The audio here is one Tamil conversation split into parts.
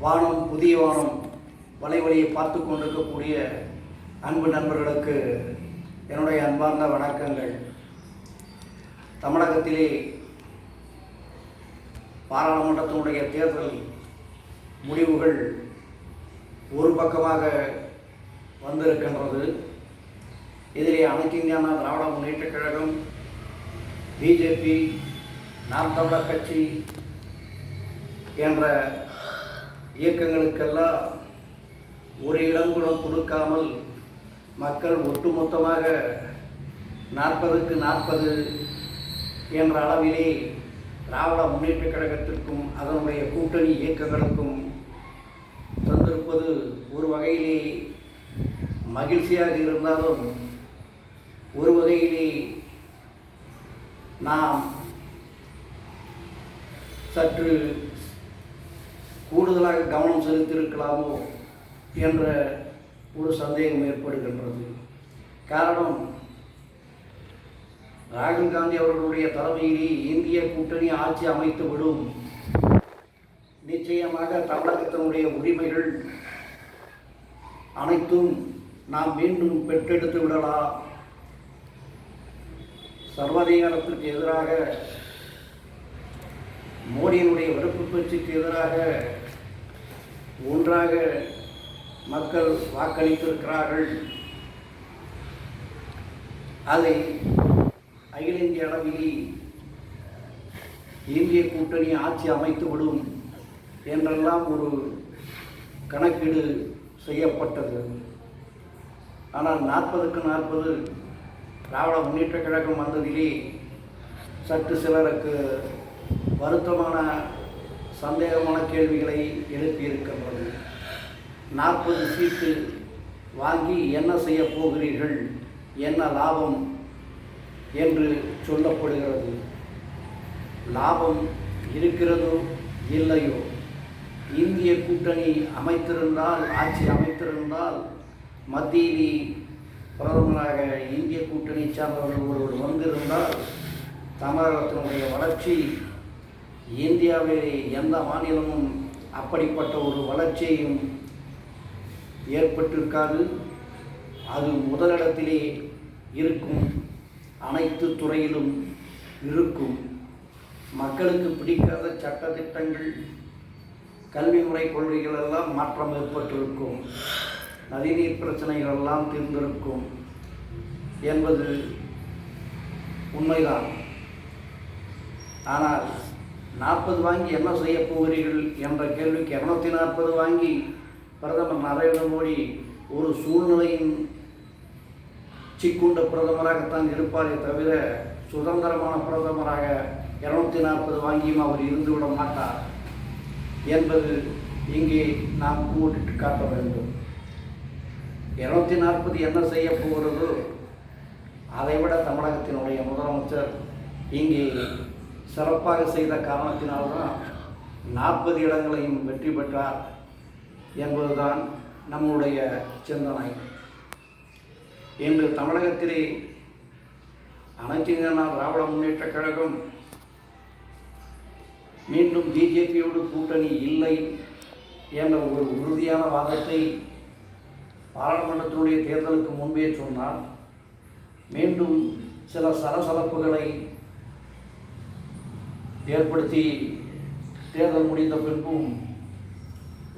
வானம் புதிய வானம் வலைவழியை பார்த்து கொண்டிருக்கக்கூடிய அன்பு நண்பர்களுக்கு என்னுடைய அன்பார்ந்த வணக்கங்கள். தமிழகத்திலே பாராளுமன்றத்தினுடைய தேர்தல் முடிவுகள் ஒரு பக்கமாக வந்திருக்கின்றது. இதிலே அனைத்து இந்திய அண்ணா திராவிட முன்னேற்றக் கழகம், பிஜேபி, நாம் தமிழர் கட்சி என்ற இயக்கங்களுக்கெல்லாம் ஒரு இடம் கூட கொடுக்காமல் மக்கள் ஒட்டுமொத்தமாக 40க்கு 40 என்ற அளவிலே திராவிட முன்னேற்றக் கழகத்திற்கும் அதனுடைய கூட்டணி இயக்கங்களுக்கும் தந்திருப்பது ஒரு வகையிலே மகிழ்ச்சியாக இருந்தாலும் ஒரு வகையிலே நாம் சற்று கூடுதலாக கவனம் செலுத்தியிருக்கலாமோ என்ற ஒரு சந்தேகம் ஏற்படுகின்றது. காரணம், ராகுல் காந்தி அவர்களுடைய தலைமையிலே இந்திய கூட்டணி ஆட்சி அமைத்துவிடும், நிச்சயமாக தமிழகத்தினுடைய உரிமைகள் அனைத்தும் நாம் மீண்டும் பெற்றெடுத்து விடலாம், சர்வாதிகாரத்திற்கு எதிராக, மோடியினுடைய வெறுப்பு பேச்சுக்கு எதிராக ஒன்றாக மக்கள் வாக்களித்திருக்கிறார்கள். அதை அகில இந்திய அளவில் இந்திய கூட்டணி ஆட்சி அமைத்துவிடும் என்றெல்லாம் ஒரு கணக்கீடு செய்யப்பட்டது. ஆனால் 40க்கு 40 திராவிட முன்னேற்றக் கழகம் வந்ததிலே சற்று சிலருக்கு வருத்தமான சந்தேகமான கேள்விகளை எழுப்பியிருக்கின்றது. 40 சீட்டு வாங்கி என்ன செய்ய போகிறீர்கள், என்ன லாபம் என்று சொல்லப்படுகிறது. லாபம் இருக்கிறதோ இல்லையோ, இந்திய கூட்டணி அமைத்திருந்தால், ஆட்சி அமைத்திருந்தால், மத்தியிலே பிரதமராக இந்திய கூட்டணி சார்ந்தவர்கள் ஒருவர் வந்திருந்தால் தமிழகத்தினுடைய வளர்ச்சி இந்தியாவிலே எந்த மாநிலமும் அப்படிப்பட்ட ஒரு வளர்ச்சியையும் ஏற்பட்டிருக்காது. அது முதலிடத்திலே இருக்கும், அனைத்து துறையிலும் இருக்கும். மக்களுக்கு பிடிக்காத சட்டத்திட்டங்கள், கல்வி முறை கொள்கைகள் எல்லாம் மாற்றம் ஏற்பட்டிருக்கும், நதிநீர் பிரச்சனைகள் எல்லாம் தீர்ந்திருக்கும் என்பது உண்மைதான். ஆனால் 40 வாங்கி என்ன செய்ய போகிறீர்கள் என்ற கேள்விக்கு 240 வாங்கி பிரதமர் நரேந்திர மோடி ஒரு சூழ்நிலையின் சிக்குண்ட பிரதமராகத்தான் இருப்பாரே தவிர சுதந்திரமான பிரதமராக 240 வாங்கியும் அவர் இருந்துவிட மாட்டார் என்பது இங்கே நாம் கூட்டிட்டு காட்ட வேண்டும். 240 என்ன செய்ய போகிறதோ அதைவிட தமிழகத்தினுடைய முதலமைச்சர் இங்கே சிறப்பாக செய்த காரணத்தினால்தான் 40 இடங்களையும் வெற்றி பெற்றார் என்பதுதான் நம்முடைய சிந்தனை. இன்று தமிழகத்திலே அனைத்து இந்திய அண்ணா திராவிட முன்னேற்றக் கழகம் மீண்டும் பிஜேபியோடு கூட்டணி இல்லை என்ற ஒரு உறுதியான வாதத்தை பாராளுமன்றத்தினுடைய தேர்தலுக்கு முன்பே சொன்னார். மீண்டும் சில சலசலப்புகளை ஏற்படுத்தி தேர்தல் முடிந்த பின்பும்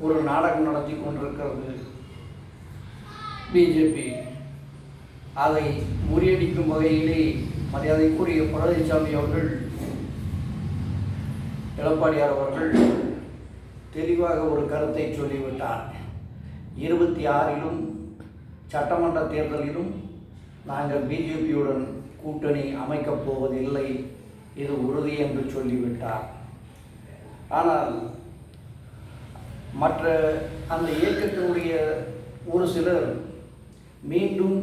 ஒரு நாடகம் நடத்தி கொண்டிருக்கிறது பிஜேபி. அதை முறியடிக்கும் வகையிலே மரியாதைக்குரிய பழனிசாமி அவர்கள், எடப்பாடியார் அவர்கள் தெளிவாக ஒரு கருத்தை சொல்லிவிட்டார். 26லும் சட்டமன்ற தேர்தலிலும் நாங்கள் பிஜேபியுடன் கூட்டணி அமைக்கப் போவதில்லை, இது உறுதி என்று சொல்லிவிட்டார். ஆனால் மற்ற அந்த இயக்கத்தினுடைய ஒரு சிலர் மீண்டும்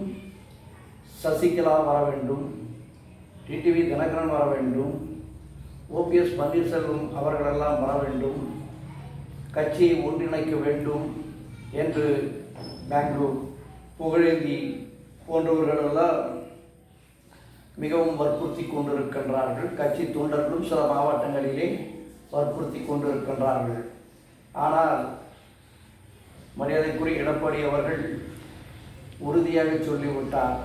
சசிகலா வர வேண்டும், டிடிவி தினகரன் வர வேண்டும், ஓபிஎஸ் பன்னீர்செல்வம் அவர்களெல்லாம் வர வேண்டும், கட்சியை ஒன்றிணைக்க வேண்டும் என்று பெங்களூர், புகழேந்தி போன்றவர்களெல்லாம் மிகவும் வற்புறுத்தி கொண்டிருக்கின்றார்கள். கட்சி தொண்டர்களும் சில மாவட்டங்களிலே வற்புறுத்தி கொண்டிருக்கின்றார்கள். ஆனால் மரியாதைக்குரிய எடப்பாடி அவர்கள் உறுதியாக சொல்லிவிட்டார்.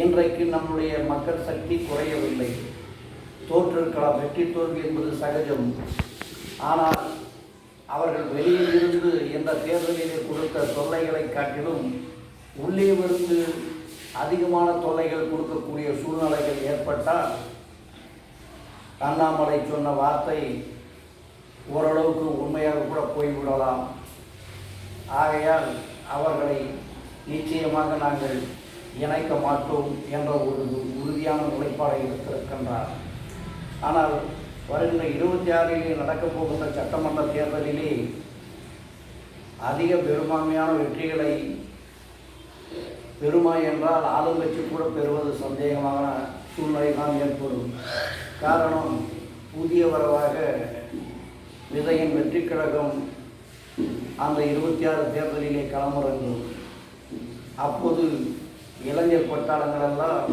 இன்றைக்கு நம்முடைய மக்கள் சக்தி குறையவில்லை. தோற்றிருக்கலாம், வெற்றி தோல்வி என்பது சகஜம். ஆனால் அவர்கள் வெளியில் இருந்து இந்த தேர்தலிலே கொடுத்த தொல்லைகளை காட்டிலும் உள்ளே இருந்து அதிகமான தொல்லைகள் கொடுக்கக்கூடிய சூழ்நிலைகள் ஏற்பட்டால் அண்ணாமலை சொன்ன வார்த்தை ஓரளவுக்கு உண்மையாக கூட போய்விடலாம். ஆகையால் அவர்களை நிச்சயமாக நாங்கள் இணைக்க மாட்டோம் என்ற ஒரு உறுதியான நிலைப்பாடை எடுத்திருக்கின்றார். ஆனால் வருகின்ற 26 நடக்கப் போகின்ற சட்டமன்ற தேர்தலிலே அதிக பெரும்பான்மையான வெற்றிகளை பெருமா என்றால் ஆளுங்கட்சி கூட பெறுவது சந்தேகமான சூழ்நிலை தான் ஏற்படும். காரணம், புதிய வரவாக விஜயின் வெற்றி கழகம் அந்த 26 தேர்தலிலே களமிறங்கும். அப்போது இளைஞர் பட்டாளங்களெல்லாம்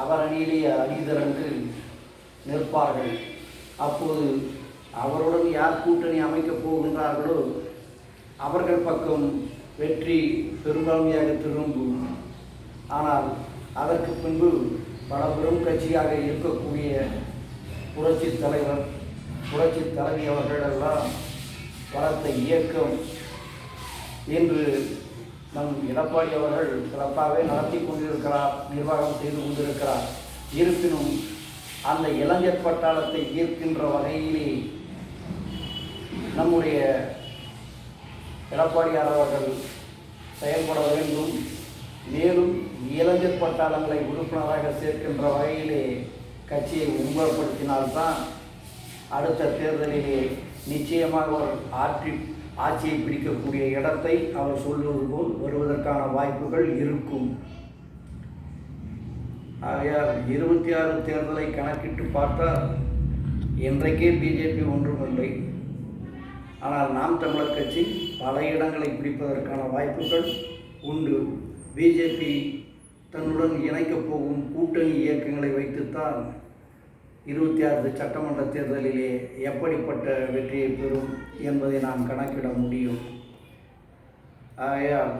அவர் அணியிலேயே அணிதிரண்டு நிற்பார்கள். அப்போது அவருடன் யார் கூட்டணி அமைக்கப் போகின்றார்களோ அவர்கள் பக்கம் வெற்றி பெரும்பான்மையாக திரும்பும். ஆனால் அதற்கு பின்பு பல பெரும் கட்சியாக இருக்கக்கூடிய புரட்சி தலைவர், புரட்சி தலைவி அவர்களெல்லாம் வளர்த்த இயக்கம் என்று நம் எடப்பாடி அவர்கள் சிறப்பாகவே நடத்தி கொண்டிருக்கிறார், நிர்வாகம் செய்து கொண்டிருக்கிறார். இருப்பினும் அந்த இளைஞர் பட்டாளத்தை ஈர்க்கின்ற வகையிலே நம்முடைய எடப்பாடியார் அவர்கள் செயல்பட வேண்டும். மேலும் இளைஞர் பட்டாளங்களை உறுப்பினராக சேர்க்கின்ற வகையிலே கட்சியை உருவப்படுத்தினால்தான் அடுத்த தேர்தலிலே நிச்சயமாக அவர் ஆட்சியை பிடிக்கக்கூடிய இடத்தை அவர் சொல்வது போல் வருவதற்கான வாய்ப்புகள் இருக்கும். ஆகையால் 26 தேர்தலை கணக்கிட்டு பார்த்தால் இன்றைக்கே பிஜேபி ஒன்றுமில்லை. ஆனால் நாம் தமிழர் கட்சி பல இடங்களை பிடிப்பதற்கான வாய்ப்புகள் உண்டு. பிஜேபி தன்னுடன் இணைக்கப் போகும் கூட்டணி இயக்கங்களை வைத்துத்தான் 26 சட்டமன்ற தேர்தலிலே எப்படிப்பட்ட வெற்றியை பெறும் என்பதை நாம் கணக்கிட முடியும். ஆகையால்